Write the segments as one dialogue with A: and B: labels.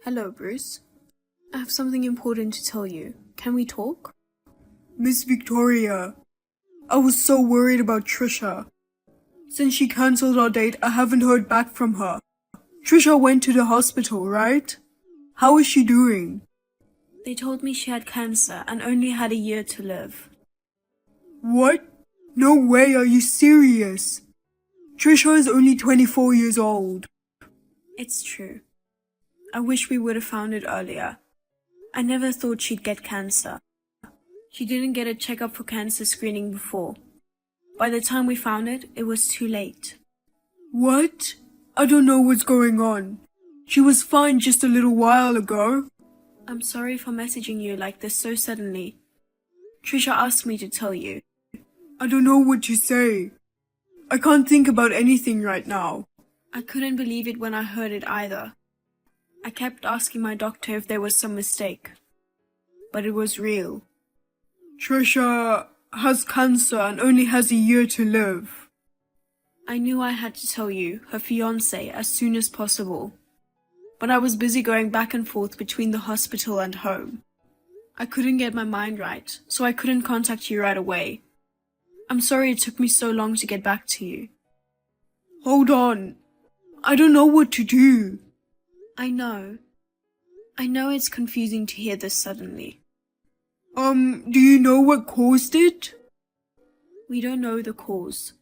A: Hello, Bruce. I have something important to tell you. Can we talk?
B: Miss Victoria, I was so worried about Trisha. Since she cancelled our date, I haven't heard back from her. Trisha went to the hospital, right? How is she doing?
A: They told me she had cancer and only had a year to live.
B: What? No way, are you serious? Trisha is only 24 years old.
A: It's true. I wish we would have found it earlier. I never thought she'd get cancer. She didn't get a checkup for cancer screening before. By the time we found it, it was too late.
B: What? I don't know what's going on. She was fine just a little while ago.
A: I'm sorry for messaging you like this so suddenly. Trisha asked me to tell you.
B: I don't know what to say. I can't think about anything right now.
A: I couldn't believe it when I heard it either. I kept asking my doctor if there was some mistake. But it was real.
B: Trisha has cancer and only has a year to live.
A: I knew I had to tell you, her fiancé, as soon as possible. But I was busy going back and forth between the hospital and home. I couldn't get my mind right, so I couldn't contact you right away. I'm sorry it took me so long to get back to you.
B: Hold on. I don't know what to do.
A: I know. I know it's confusing to hear this suddenly.
B: Do you know what caused it?
A: We don't know the cause.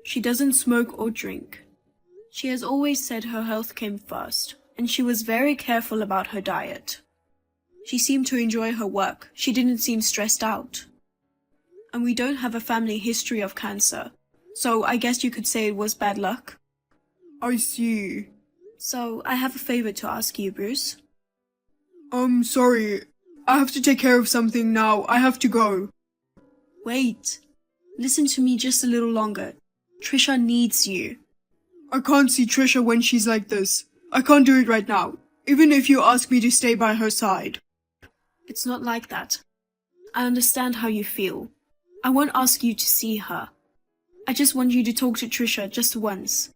A: She doesn't smoke or drink. She has always said her health came first, and she was very careful about her diet. She seemed to enjoy her work. She didn't seem stressed out. And we don't have a family history of cancer, so I guess you could say it was bad luck.
B: I see.
A: So I have a favor to ask you, Bruce.
B: Sorry. I have to take care of something now. I have to go.
A: Wait. Listen to me just a little longer. Trisha needs you.
B: I can't see Trisha when she's like this. I can't do it right now, even if you ask me to stay by her side.
A: It's not like that. I understand how you feel. I won't ask you to see her. I just want you to talk to Trisha just once.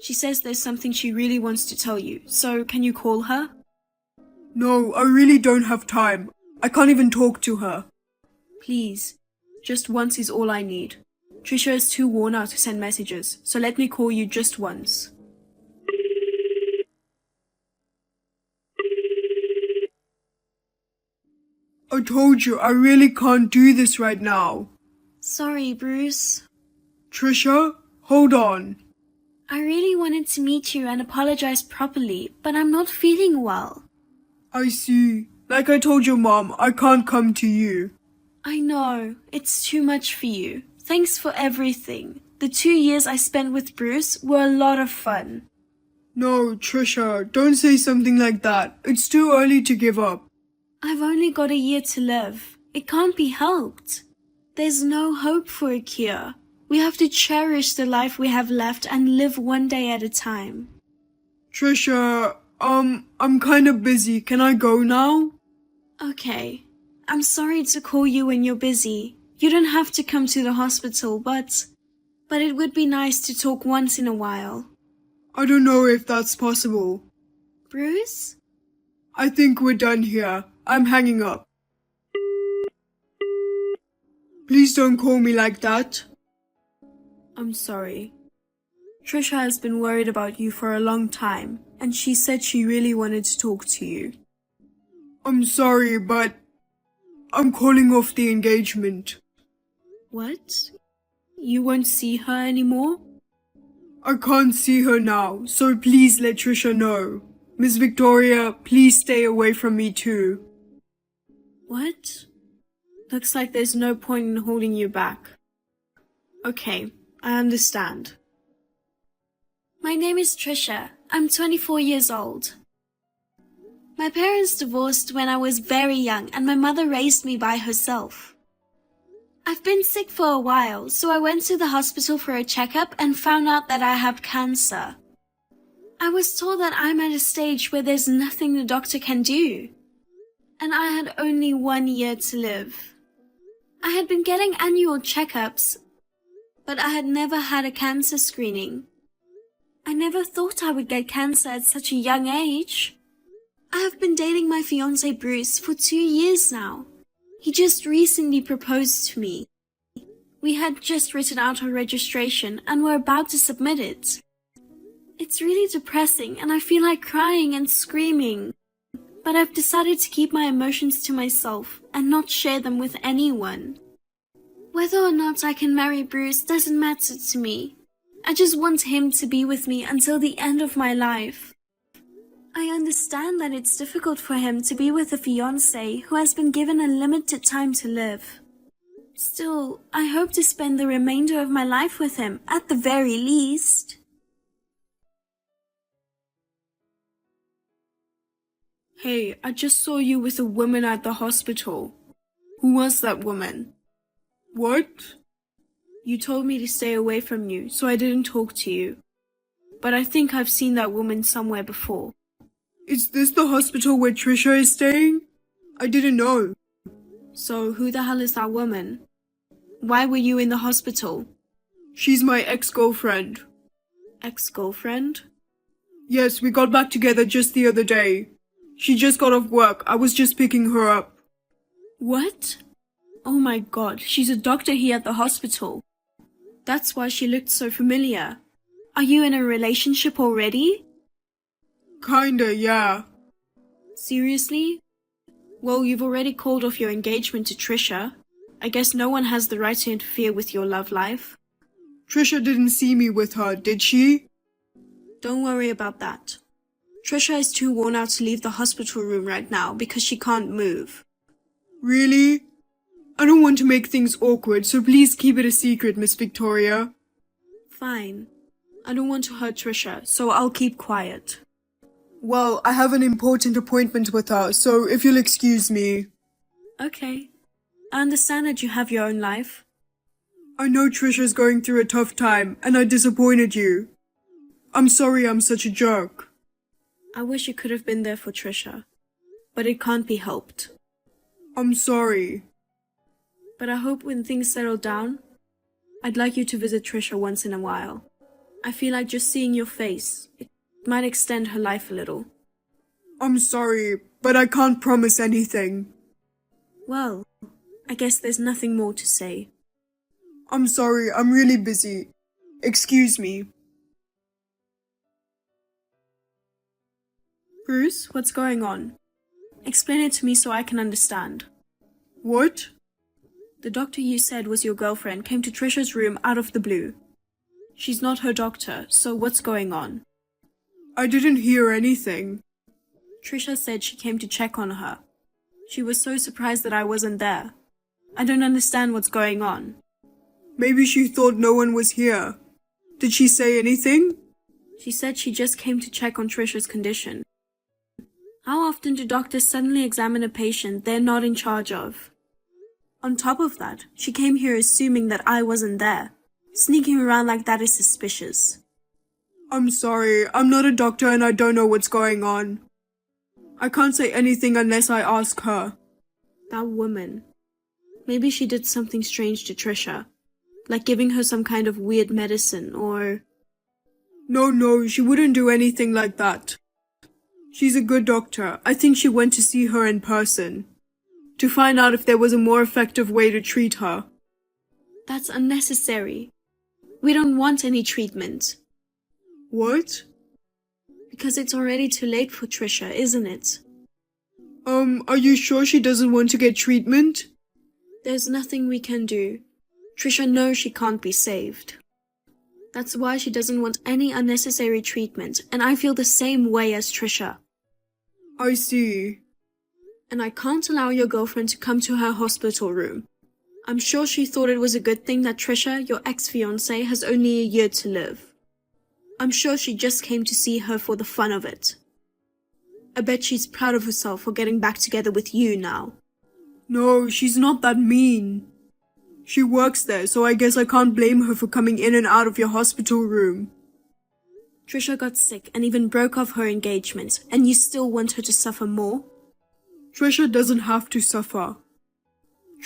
A: She says there's something she really wants to tell you, so can you call her?
B: No, I really don't have time. I can't even talk to her.
A: Please. Just once is all I need. Trisha is too worn out to send messages, so let me call you just once.
B: I told you, I really can't do this right now.
A: Sorry, Bruce.
B: Trisha, hold on.
A: I really wanted to meet you and apologize properly, but I'm not feeling well.
B: I see. Like I told your mom, I can't come to you.
A: I know, it's too much for you. Thanks for everything. The 2 years I spent with Bruce were a lot of fun.
B: No, Trisha, don't say something like that. It's too early to give up.
A: I've only got a year to live. It can't be helped. There's no hope for a cure. We have to cherish the life we have left and live one day at a time.
B: Trisha, I'm kind of busy. Can I go now?
A: Okay. I'm sorry to call you when you're busy. You don't have to come to the hospital, but it would be nice to talk once in a while.
B: I don't know if that's possible.
A: Bruce?
B: I think we're done here. I'm hanging up. Please don't call me like that.
A: I'm sorry. Trisha has been worried about you for a long time, and she said she really wanted to talk to you.
B: I'm sorry, but I'm calling off the engagement.
A: What? You won't see her anymore?
B: I can't see her now, so please let Trisha know. Miss Victoria, please stay away from me too.
A: What? Looks like there's no point in holding you back. Okay, I understand. My name is Trisha. I'm 24 years old. My parents divorced when I was very young and my mother raised me by herself. I've been sick for a while, so I went to the hospital for a checkup and found out that I have cancer. I was told that I'm at a stage where there's nothing the doctor can do. And I had only 1 year to live. I had been getting annual checkups, but I had never had a cancer screening. I never thought I would get cancer at such a young age. I have been dating my fiancé Bruce for 2 years now. He just recently proposed to me. We had just written out our registration and were about to submit it. It's really depressing and I feel like crying and screaming. But I've decided to keep my emotions to myself and not share them with anyone. Whether or not I can marry Bruce doesn't matter to me. I just want him to be with me until the end of my life. I understand that it's difficult for him to be with a fiancé who has been given a limited time to live. Still, I hope to spend the remainder of my life with him, at the very least.
B: Hey, I just saw you with a woman at the hospital. Who was that woman? What?
A: You told me to stay away from you, so I didn't talk to you. But I think I've seen that woman somewhere before.
B: Is this the hospital where Trisha is staying? I didn't know.
A: So, who the hell is that woman? Why were you in the hospital?
B: She's my ex-girlfriend.
A: Ex-girlfriend?
B: Yes, we got back together just the other day. She just got off work. I was just picking her up.
A: What? Oh my god, she's a doctor here at the hospital. That's why she looked so familiar. Are you in a relationship already?
B: Kinda, yeah.
A: Seriously? Well, you've already called off your engagement to Trisha. I guess no one has the right to interfere with your love life.
B: Trisha didn't see me with her, did she?
A: Don't worry about that. Trisha is too worn out to leave the hospital room right now because she can't move.
B: Really? I don't want to make things awkward, so please keep it a secret, Miss Victoria.
A: Fine. I don't want to hurt Trisha, so I'll keep quiet.
B: Well, I have an important appointment with her, so if you'll excuse me.
A: Okay. I understand that you have your own life.
B: I know Trisha's going through a tough time, and I disappointed you. I'm sorry I'm such a jerk.
A: I wish you could have been there for Trisha, but it can't be helped.
B: I'm sorry.
A: But I hope when things settle down, I'd like you to visit Trisha once in a while. I feel like just seeing your face, it might extend her life a little.
B: I'm sorry, but I can't promise anything.
A: Well, I guess there's nothing more to say.
B: I'm sorry, I'm really busy. Excuse me.
A: Bruce, what's going on? Explain it to me so I can understand.
B: What?
A: The doctor you said was your girlfriend came to Trisha's room out of the blue. She's not her doctor, so what's going on?
B: I didn't hear anything.
A: Trisha said she came to check on her. She was so surprised that I wasn't there. I don't understand what's going on.
B: Maybe she thought no one was here. Did she say anything?
A: She said she just came to check on Trisha's condition. How often do doctors suddenly examine a patient they're not in charge of? On top of that, she came here assuming that I wasn't there. Sneaking around like that is suspicious.
B: I'm sorry, I'm not a doctor and I don't know what's going on. I can't say anything unless I ask her.
A: That woman. Maybe she did something strange to Trisha. Like giving her some kind of weird medicine or...
B: No, she wouldn't do anything like that. She's a good doctor. I think she went to see her in person. To find out if there was a more effective way to treat her.
A: That's unnecessary. We don't want any treatment.
B: What?
A: Because it's already too late for Trisha, isn't it?
B: Are you sure she doesn't want to get treatment?
A: There's nothing we can do. Trisha knows she can't be saved. That's why she doesn't want any unnecessary treatment, and I feel the same way as Trisha.
B: I see.
A: And I can't allow your girlfriend to come to her hospital room. I'm sure she thought it was a good thing that Trisha, your ex-fiancé, has only a year to live. I'm sure she just came to see her for the fun of it. I bet she's proud of herself for getting back together with you now.
B: No, she's not that mean. She works there, so I guess I can't blame her for coming in and out of your hospital room.
A: Trisha got sick and even broke off her engagement, and you still want her to suffer more?
B: Trisha doesn't have to suffer.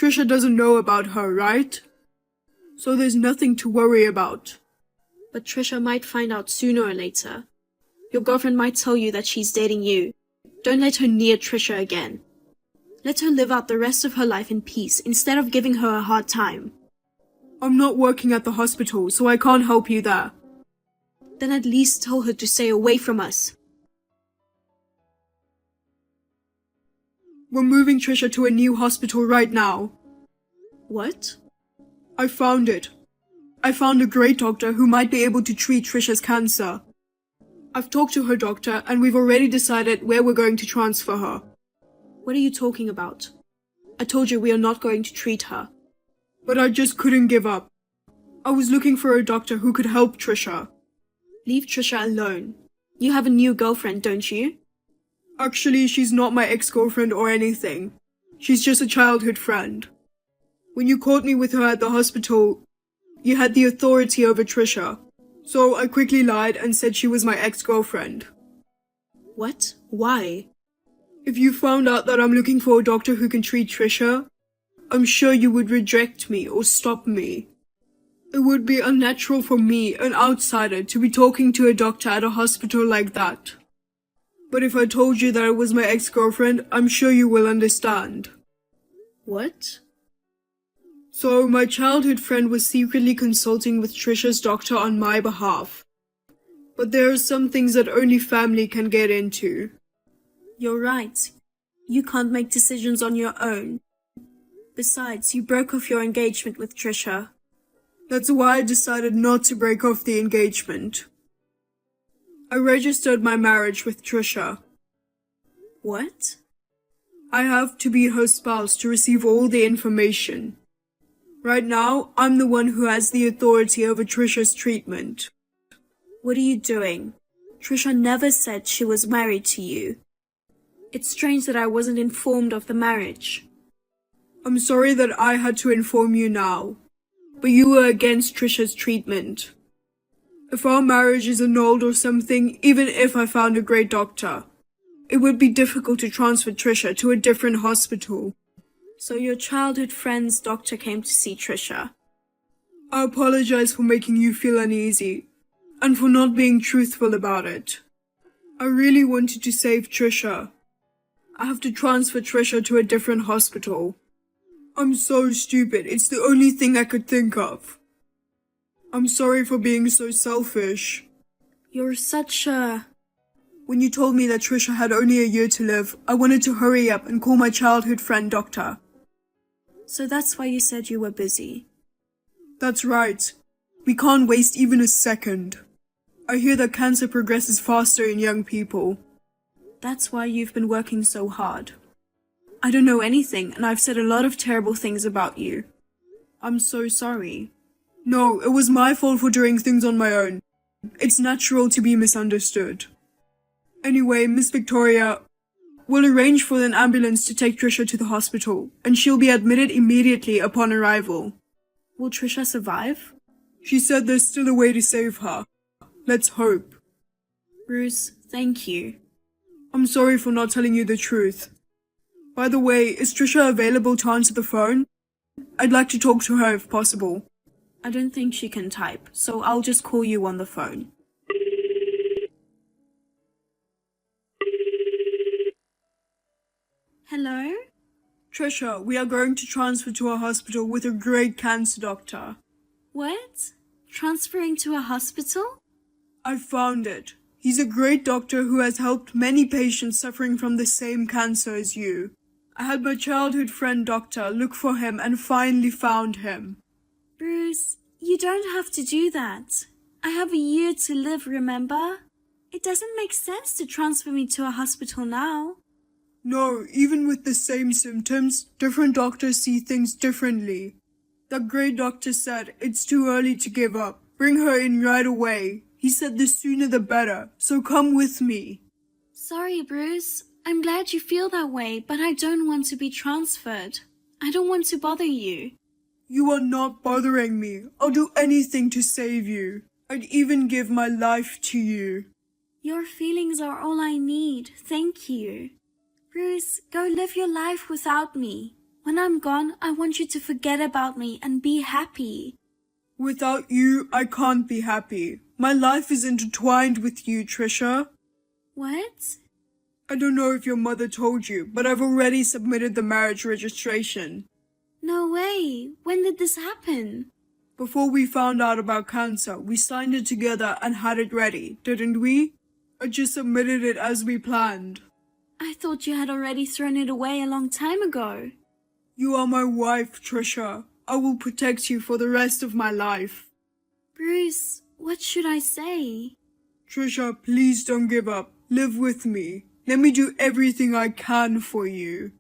B: Trisha doesn't know about her, right? So there's nothing to worry about.
A: But Trisha might find out sooner or later. Your girlfriend might tell you that she's dating you. Don't let her near Trisha again. Let her live out the rest of her life in peace instead of giving her a hard time.
B: I'm not working at the hospital, so I can't help you there.
A: Then at least tell her to stay away from us.
B: We're moving Trisha to a new hospital right now.
A: What?
B: I found it. I found a great doctor who might be able to treat Trisha's cancer. I've talked to her doctor and we've already decided where we're going to transfer her.
A: What are you talking about? I told you we are not going to treat her.
B: But I just couldn't give up. I was looking for a doctor who could help Trisha.
A: Leave Trisha alone. You have a new girlfriend, don't you?
B: Actually, she's not my ex-girlfriend or anything. She's just a childhood friend. When you caught me with her at the hospital, you had the authority over Trisha. So I quickly lied and said she was my ex-girlfriend.
A: What? Why?
B: If you found out that I'm looking for a doctor who can treat Trisha, I'm sure you would reject me or stop me. It would be unnatural for me, an outsider, to be talking to a doctor at a hospital like that. But if I told you that it was my ex-girlfriend, I'm sure you will understand.
A: What?
B: So, my childhood friend was secretly consulting with Trisha's doctor on my behalf. But there are some things that only family can get into.
A: You're right. You can't make decisions on your own. Besides, you broke off your engagement with Trisha.
B: That's why I decided not to break off the engagement. I registered my marriage with Trisha.
A: What?
B: I have to be her spouse to receive all the information. Right now, I'm the one who has the authority over Trisha's treatment.
A: What are you doing? Trisha never said she was married to you. It's strange that I wasn't informed of the marriage.
B: I'm sorry that I had to inform you now, but you were against Trisha's treatment. If our marriage is annulled or something, even if I found a great doctor, it would be difficult to transfer Trisha to a different hospital.
A: So your childhood friend's doctor came to see Trisha.
B: I apologize for making you feel uneasy, and for not being truthful about it. I really wanted to save Trisha. I have to transfer Trisha to a different hospital. I'm so stupid, it's the only thing I could think of. I'm sorry for being so selfish.
A: You're such a...
B: When you told me that Trisha had only a year to live, I wanted to hurry up and call my childhood friend doctor.
A: So that's why you said you were busy.
B: That's right. We can't waste even a second. I hear that cancer progresses faster in young people.
A: That's why you've been working so hard. I don't know anything, and I've said a lot of terrible things about you. I'm so sorry.
B: No, it was my fault for doing things on my own. It's natural to be misunderstood. Anyway, Miss Victoria, we'll arrange for an ambulance to take Trisha to the hospital, and she'll be admitted immediately upon arrival.
A: Will Trisha survive?
B: She said there's still a way to save her. Let's hope.
A: Bruce, thank you.
B: I'm sorry for not telling you the truth. By the way, is Trisha available to answer the phone? I'd like to talk to her if possible.
A: I don't think she can type, so I'll just call you on the phone. Hello?
B: Trisha, we are going to transfer to a hospital with a great cancer doctor.
A: What? Transferring to a hospital?
B: I found it. He's a great doctor who has helped many patients suffering from the same cancer as you. I had my childhood friend doctor look for him and finally found him.
A: Bruce, you don't have to do that. I have a year to live, remember? It doesn't make sense to transfer me to a hospital now.
B: No, even with the same symptoms, different doctors see things differently. The great doctor said it's too early to give up. Bring her in right away. He said the sooner the better, so come with me.
A: Sorry, Bruce. I'm glad you feel that way, but I don't want to be transferred. I don't want to bother you.
B: You are not bothering me. I'll do anything to save you. I'd even give my life to you.
A: Your feelings are all I need. Thank you. Bruce, go live your life without me. When I'm gone, I want you to forget about me and be happy.
B: Without you, I can't be happy. My life is intertwined with you, Trisha.
A: What?
B: I don't know if your mother told you, but I've already submitted the marriage registration.
A: No way. When did this happen?
B: Before we found out about cancer, we signed it together and had it ready, didn't we? I just submitted it as we planned.
A: I thought you had already thrown it away a long time ago.
B: You are my wife, Trisha. I will protect you for the rest of my life.
A: Bruce, what should I say?
B: Trisha, please don't give up. Live with me. Let me do everything I can for you.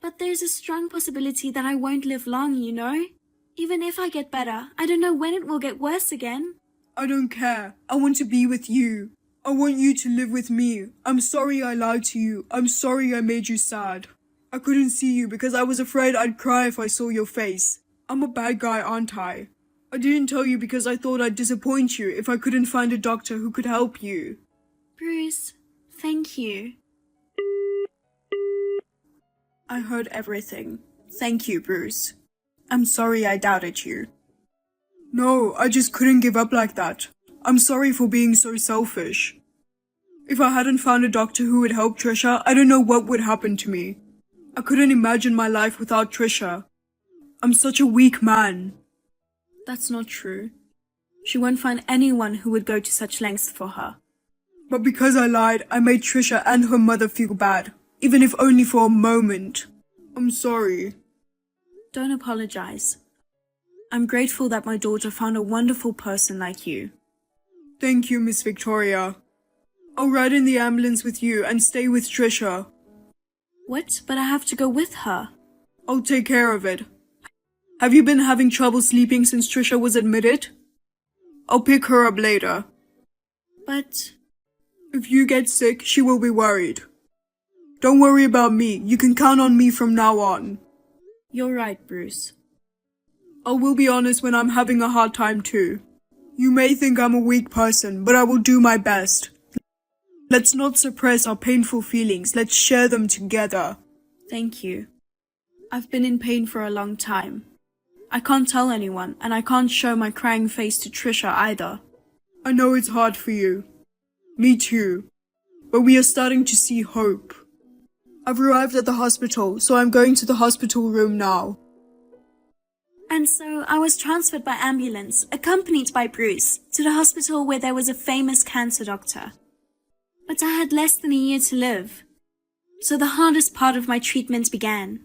A: But there's a strong possibility that I won't live long, you know? Even if I get better, I don't know when it will get worse again.
B: I don't care. I want to be with you. I want you to live with me. I'm sorry I lied to you. I'm sorry I made you sad. I couldn't see you because I was afraid I'd cry if I saw your face. I'm a bad guy, aren't I? I didn't tell you because I thought I'd disappoint you if I couldn't find a doctor who could help you.
A: Bruce, thank you.
B: I heard everything. Thank you, Bruce. I'm sorry I doubted you. No, I just couldn't give up like that. I'm sorry for being so selfish. If I hadn't found a doctor who would help Trisha, I don't know what would happen to me. I couldn't imagine my life without Trisha. I'm such a weak man.
A: That's not true. She won't find anyone who would go to such lengths for her.
B: But because I lied, I made Trisha and her mother feel bad, even if only for a moment. I'm sorry.
A: Don't apologize. I'm grateful that my daughter found a wonderful person like you.
B: Thank you, Miss Victoria. I'll ride in the ambulance with you and stay with Trisha.
A: What? But I have to go with her.
B: I'll take care of it. Have you been having trouble sleeping since Trisha was admitted? I'll pick her up later.
A: But
B: if you get sick, she will be worried. Don't worry about me. You can count on me from now on.
A: You're right, Bruce.
B: I will be honest when I'm having a hard time too. You may think I'm a weak person, but I will do my best. Let's not suppress our painful feelings. Let's share them together.
A: Thank you. I've been in pain for a long time. I can't tell anyone, and I can't show my crying face to Trisha either.
B: I know it's hard for you. Me too. But we are starting to see hope. I've arrived at the hospital, so I'm going to the hospital room now.
A: And so I was transferred by ambulance, accompanied by Bruce, to the hospital where there was a famous cancer doctor. But I had less than a year to live. So the hardest part of my treatment began.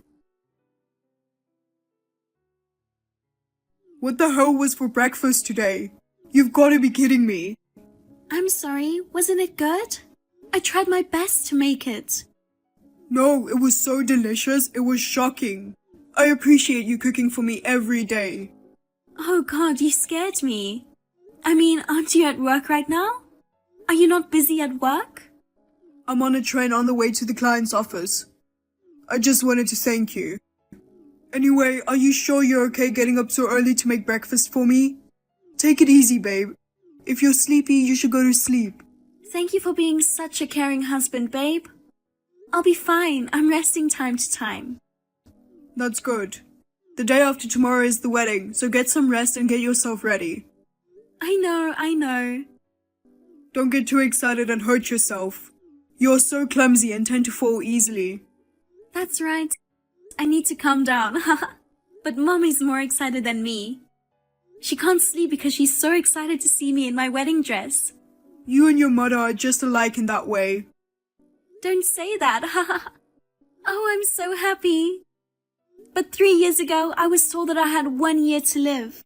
B: What the hell was for breakfast today? You've got to be kidding me.
A: I'm sorry, wasn't it good? I tried my best to make it.
B: No, it was so delicious, it was shocking. I appreciate you cooking for me every day.
A: Oh God, you scared me. I mean, aren't you at work right now? Are you not busy at work?
B: I'm on a train on the way to the client's office. I just wanted to thank you. Anyway, are you sure you're okay getting up so early to make breakfast for me? Take it easy, babe. If you're sleepy, you should go to sleep.
A: Thank you for being such a caring husband, babe. I'll be fine. I'm resting time to time.
B: That's good. The day after tomorrow is the wedding, so get some rest and get yourself ready.
A: I know.
B: Don't get too excited and hurt yourself. You're so clumsy and tend to fall easily.
A: That's right. I need to calm down. But Mom is more excited than me. She can't sleep because she's so excited to see me in my wedding dress.
B: You and your mother are just alike in that way.
A: Don't say that. Oh, I'm so happy. But 3 years ago, I was told that I had 1 year to live.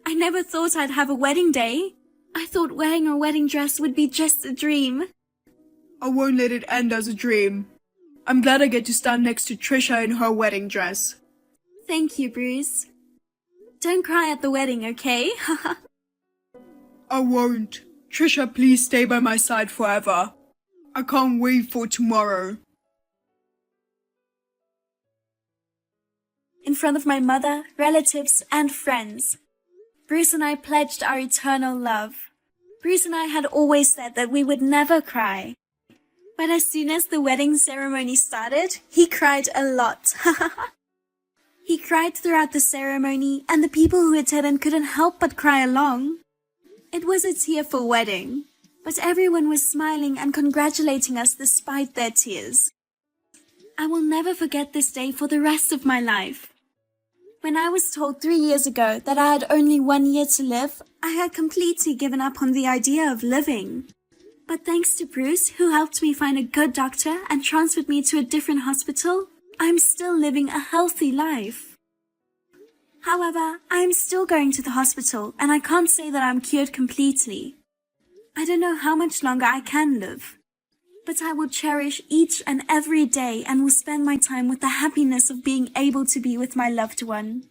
A: I never thought I'd have a wedding day. I thought wearing a wedding dress would be just a dream.
B: I won't let it end as a dream. I'm glad I get to stand next to Trisha in her wedding dress.
A: Thank you, Bruce. Don't cry at the wedding, okay?
B: I won't. Trisha, please stay by my side forever. I can't wait for tomorrow.
A: In front of my mother, relatives, and friends, Bruce and I pledged our eternal love. Bruce and I had always said that we would never cry. But as soon as the wedding ceremony started, he cried a lot. He cried throughout the ceremony, and the people who attended couldn't help but cry along. It was a tearful wedding. but everyone was smiling and congratulating us despite their tears. I will never forget this day for the rest of my life. When I was told 3 years ago that I had only 1 year to live, I had completely given up on the idea of living. But thanks to Bruce, who helped me find a good doctor and transferred me to a different hospital, I'm still living a healthy life. However, I am still going to the hospital and I can't say that I'm cured completely. I don't know how much longer I can live. But I will cherish each and every day and will spend my time with the happiness of being able to be with my loved one.